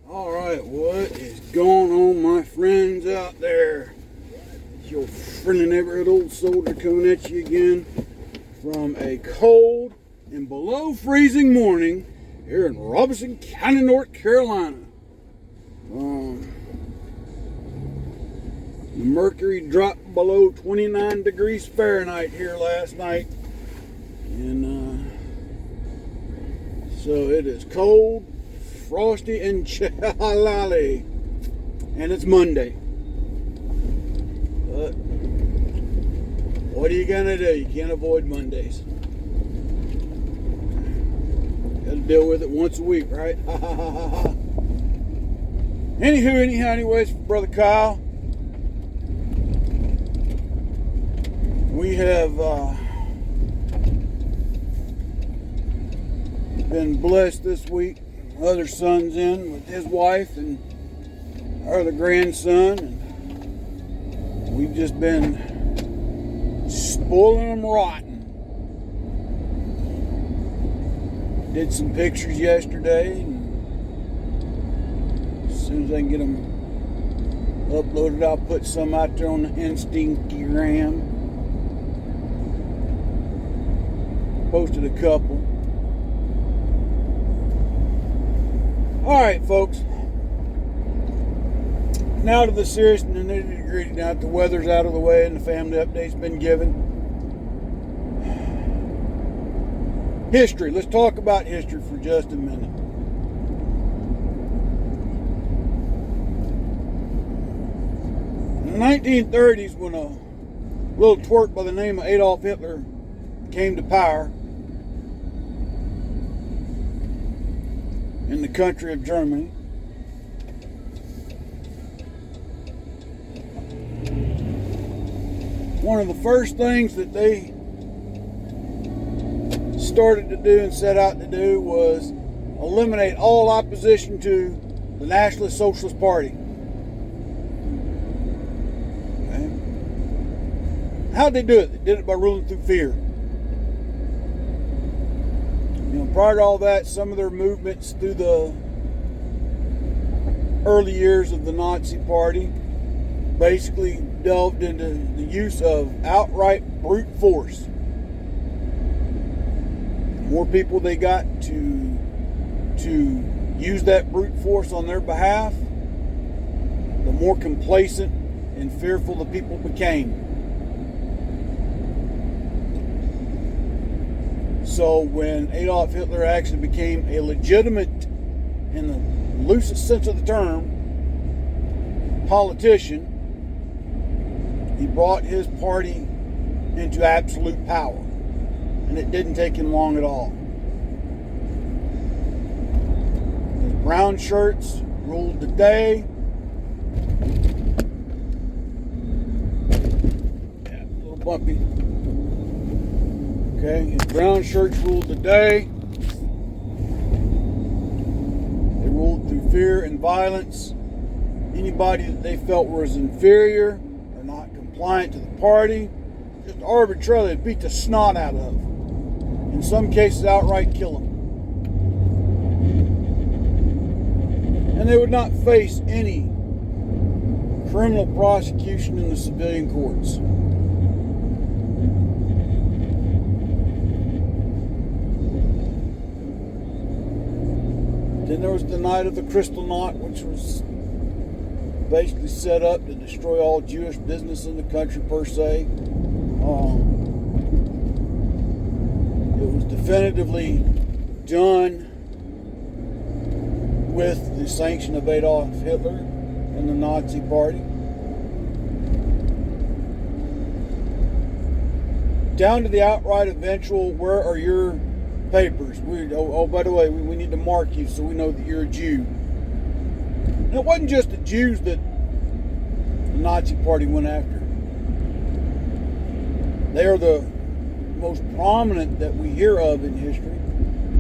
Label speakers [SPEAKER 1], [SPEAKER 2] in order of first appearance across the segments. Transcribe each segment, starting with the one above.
[SPEAKER 1] Alright, what is going on, my friends out there? It's your friendly neighborhood old soldier coming at you again from a cold and below freezing morning here in Robeson County, North Carolina. The mercury dropped below 29 degrees Fahrenheit here last night, and so it is cold, frosty, and chilly, and it's Monday. But what are you gonna do? You can't avoid Mondays. Gotta deal with it once a week, right? Anyways, Brother Kyle, we have been blessed this week. Other son's in with his wife and our other grandson, and we've just been spoiling them rotten. Did some pictures yesterday, and as soon as I can get them uploaded, I'll put some out there on the Instagram. Posted a couple. Alright, folks. Now to the serious and the nitty-gritty. Now that the weather's out of the way and the family update's been given. History. Let's talk about history for just a minute. In the 1930s, when a little twerp by the name of Adolf Hitler came to power in the country of Germany, one of the first things that they started to do and set out to do was eliminate all opposition to the Nationalist Socialist Party. Okay? How'd they do it? They did it by ruling through fear. Prior to all that, some of their movements through the early years of the Nazi Party basically delved into the use of outright brute force. The more people they got to use that brute force on their behalf, the more complacent and fearful the people became. So when Adolf Hitler actually became a legitimate, in the loosest sense of the term, politician, he brought his party into absolute power. And it didn't take him long at all. The brown shirts ruled the day. Yeah, a little bumpy. Okay, his brown shirts ruled the day. They ruled through fear and violence. Anybody that they felt was inferior or not compliant to the party, just arbitrarily beat the snot out of. In some cases, outright kill them. And they would not face any criminal prosecution in the civilian courts. Then there was the Night of the Crystal Knot, which was basically set up to destroy all Jewish business in the country per se. It was definitively done with the sanction of Adolf Hitler and the Nazi Party. Down to the outright eventual, where are your papers? By the way, we need to mark you so we know that you're a Jew. And it wasn't just the Jews that the Nazi Party went after. They are the most prominent that we hear of in history,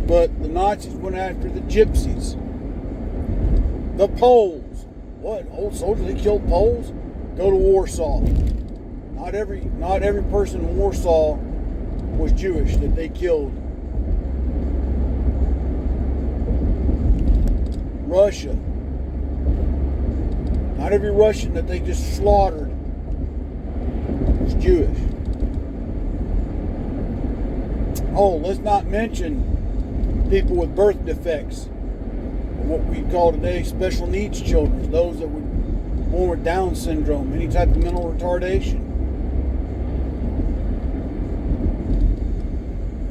[SPEAKER 1] but the Nazis went after the Gypsies, the Poles. What? Old soldiers, they killed Poles? Go to Warsaw. Not every person in Warsaw was Jewish that they killed. Russia, Not every Russian that they just slaughtered was Jewish. Oh, let's not mention people with birth defects, what we call today special needs children, those that were born with Down syndrome, any type of mental retardation.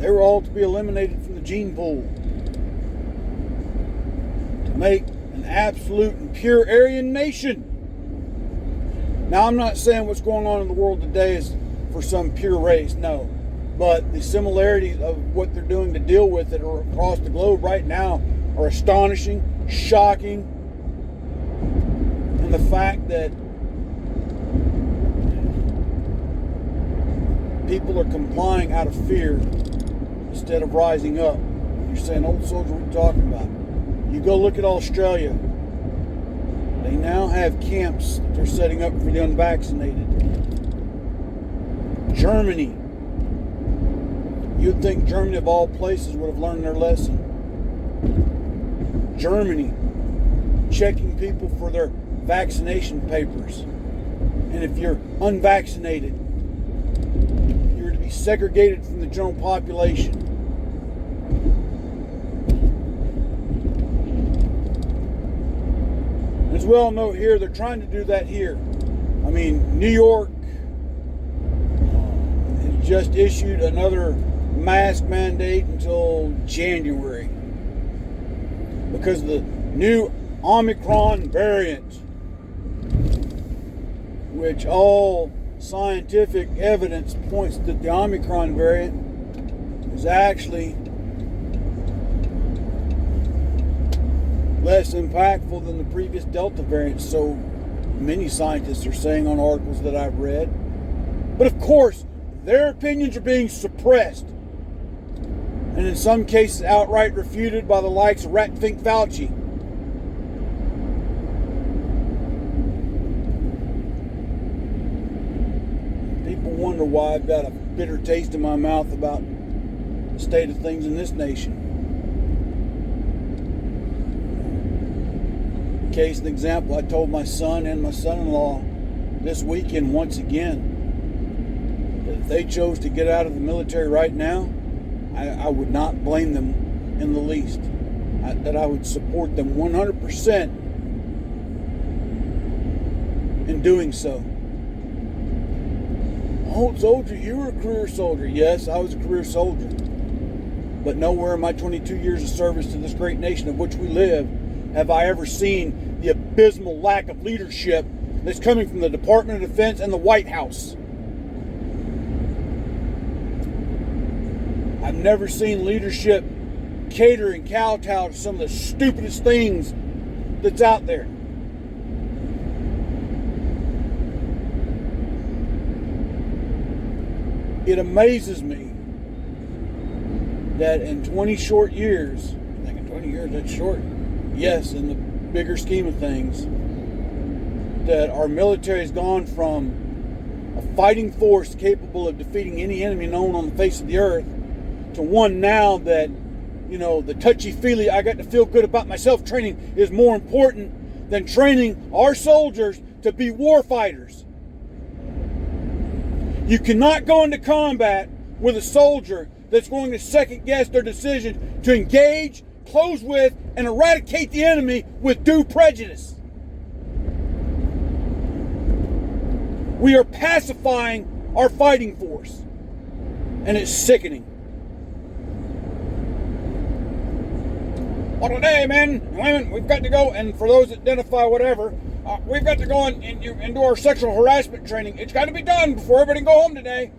[SPEAKER 1] They were all to be eliminated from the gene pool to make an absolute and pure Aryan nation. Now, I'm not saying what's going on in the world today is for some pure race, no. But the similarities of what they're doing to deal with it across the globe right now are astonishing, shocking. And the fact that people are complying out of fear instead of rising up. You're saying, old soldier, what are you talking about? You go look at Australia. They now have camps that they're setting up for the unvaccinated. Germany. You'd think Germany, of all places, would have learned their lesson. Germany, checking people for their vaccination papers. And if you're unvaccinated, you're to be segregated from the general population. As well note here, they're trying to do that here. I mean, New York has just issued another mask mandate until January because of the new Omicron variant, which all scientific evidence points that the Omicron variant is actually less impactful than the previous Delta variant, so many scientists are saying on articles that I've read. But of course, their opinions are being suppressed, and in some cases outright refuted by the likes of Rat Fink Fauci. People wonder why I've got a bitter taste in my mouth about the state of things in this nation. Case and example, I told my son and my son-in-law this weekend once again that if they chose to get out of the military right now, I would not blame them in the least. That I would support them 100% in doing so. Oh, soldier, you were a career soldier. Yes, I was a career soldier. But nowhere in my 22 years of service to this great nation of which we live have I ever seen the abysmal lack of leadership that's coming from the Department of Defense and the White House. I've never seen leadership cater and kowtow to some of the stupidest things that's out there. It amazes me that in 20 short years, I think in 20 years that's short, yes, in the bigger scheme of things, that our military has gone from a fighting force capable of defeating any enemy known on the face of the earth to one now that, you know, the touchy-feely, I got to feel good about myself training is more important than training our soldiers to be war fighters. You cannot go into combat with a soldier that's going to second guess their decision to engage, close with, and eradicate the enemy with due prejudice. We are pacifying our fighting force, and it's sickening. Well, today, men and women, we've got to go, and for those that identify whatever, we've got to go and do our sexual harassment training. It's got to be done before everybody can go home today.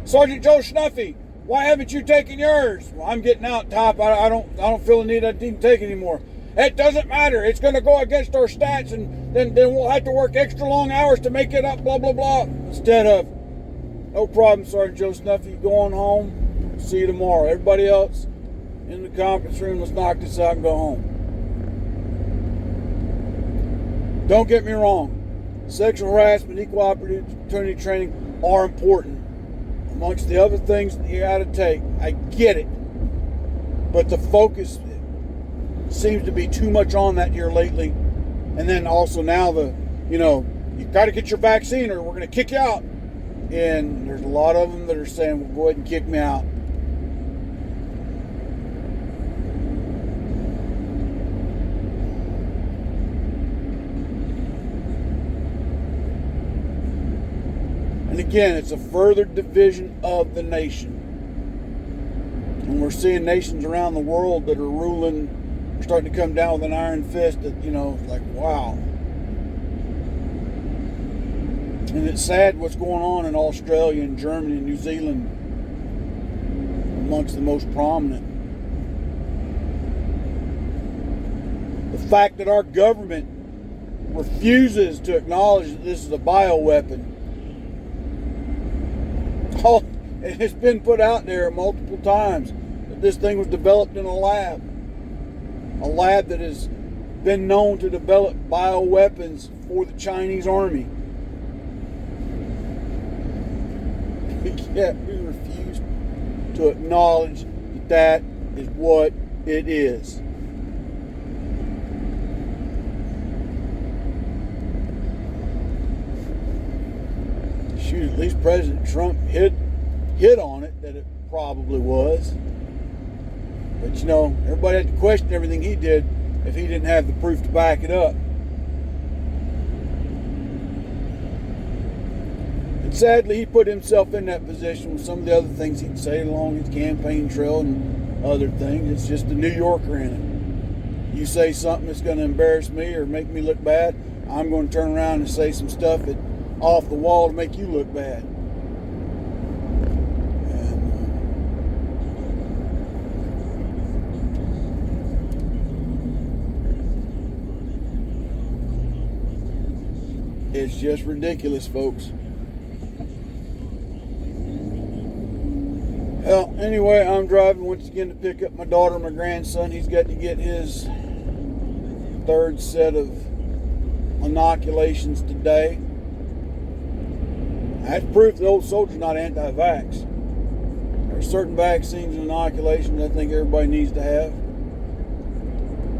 [SPEAKER 1] Sergeant Joe Schnuffy, why haven't you taken yours? Well, I'm getting out top. I don't feel the need I didn't take anymore. It doesn't matter. It's going to go against our stats, and then we'll have to work extra long hours to make it up, blah, blah, blah. Instead of, no problem, Sergeant Joe Snuffy, go on home. See you tomorrow. Everybody else in the conference room, let's knock this out and go home. Don't get me wrong. Sexual harassment, equal opportunity training are important. Amongst the other things that you got to take, I get it. But the focus seems to be too much on that here lately. And then also now you got to get your vaccine or we're going to kick you out. And there's a lot of them that are saying, well, go ahead and kick me out. And again, it's a further division of the nation. And we're seeing nations around the world that are ruling, are starting to come down with an iron fist that, like, wow. And it's sad what's going on in Australia and Germany and New Zealand, amongst the most prominent. The fact that our government refuses to acknowledge that this is a bioweapon. And it's been put out there multiple times that this thing was developed in a lab that has been known to develop bioweapons for the Chinese army. Yet we refuse to acknowledge that is what it is. Shoot, at least President Trump hit on it that it probably was. But everybody had to question everything he did if he didn't have the proof to back it up. And sadly, he put himself in that position with some of the other things he'd say along his campaign trail and other things. It's just the New Yorker in him. You say something that's going to embarrass me or make me look bad, I'm going to turn around and say some stuff that off the wall to make you look bad. It's just ridiculous, folks. Well, anyway, I'm driving once again to pick up my daughter and my grandson. He's got to get his third set of inoculations today. That's proof the old soldier's not anti-vax. There are certain vaccines and inoculations I think everybody needs to have.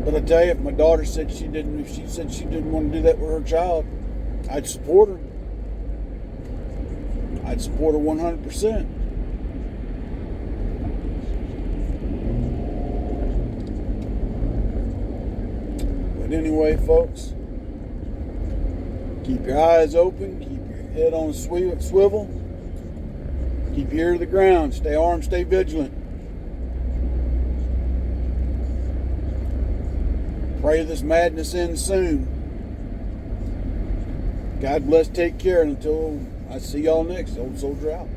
[SPEAKER 1] But I tell you, if my daughter said if she said she didn't want to do that with her child, I'd support her. I'd support her 100%. But anyway, folks, keep your eyes open, keep your head on a swivel, keep your ear to the ground, stay armed, stay vigilant. Pray this madness ends soon. God bless, take care, and until I see y'all next, Old Soldier out.